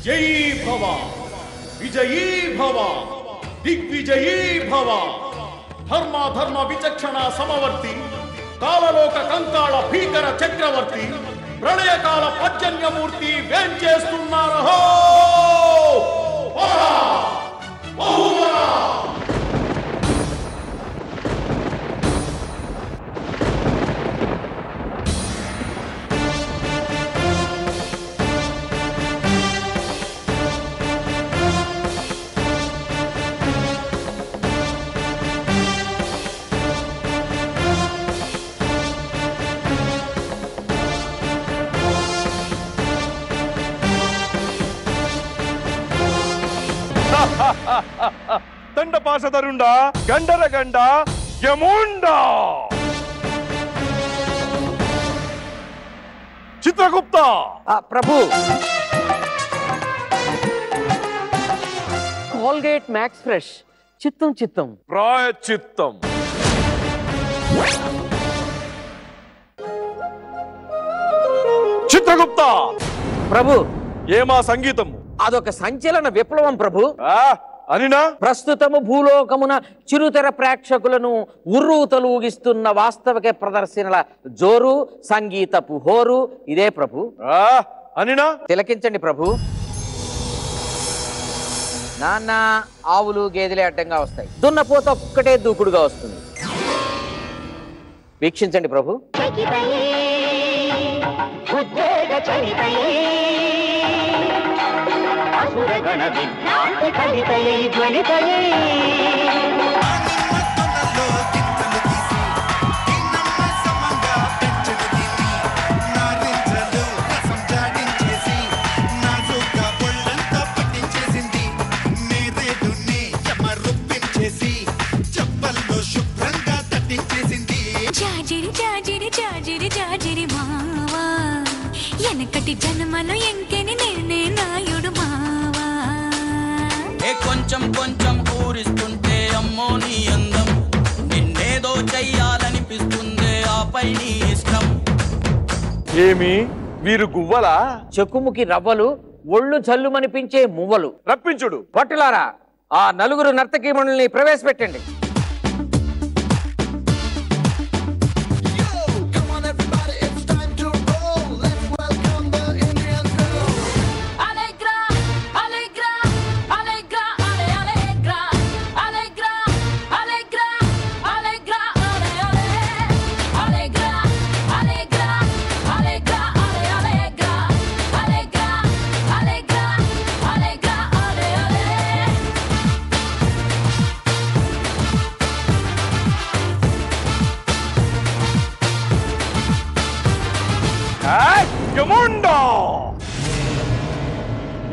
జయీ భవ విజయీ భవ దిగ్విజయీ భవ ధర్మ విచక్షణ సమవర్తి కాలలోక కంకాళ భీకర చక్రవర్తి ప్రళయకాల పర్జన్యమూర్తి వేంచేస్తున్నారహో దండపాశధరుండా గండరగండ యముండా చిత్రగుప్త ప్రభు కోల్గేట్ మ్యాక్స్ ఫ్రెష్ చిత్తం ప్రాయచిత్తం చిత్రగుప్త ప్రభు ఏమా సంగీతము అదొక సంచలన విప్లవం ప్రభు అనినా ప్రస్తుతము భూలోకమున చిరుతెర ప్రేక్షకులను ఉర్రూతలు ఊగిస్తున్న వాస్తవిక ప్రదర్శనల జోరు సంగీతపు హోరు ఇదే ప్రభు అనినా తిలకించండి ప్రభు నాన్న ఆవులు గేదెలే అడ్డంగా వస్తాయి దున్నపోత ఒక్కటే దూకుడుగా వస్తుంది వీక్షించండి ప్రభు గణ విజ్ఞాంతి కలితయై జ్వలితయై జాజిరి మావా ఎనకటి జన్మలో ఎంకెని నేనే నాయుడు మావా కొంచెం ఊరిస్తుంటే అమ్మో నీ అందం నిన్నేదో చెయ్యాలనిపిస్తుందే ఆపై నీ ఇష్టం ఏమి వీరు గువ్వలా చెక్కుముకి రవ్వలు ఒళ్ళు జల్లుమనిపించే మువ్వలు రప్పించుడు భట్టులారా ఆ నలుగురు నర్తకీమణుల్ని ప్రవేశపెట్టండి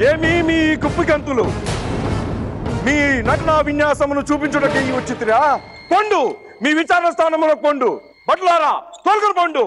ఏమి మీ కుప్పికంతులు మీ నటనా విన్యాసమును చూపించుటకి వచ్చితిరా కొండు మీ విచారణ స్థానములో కొండు బట్లారా తొలగరు కొండు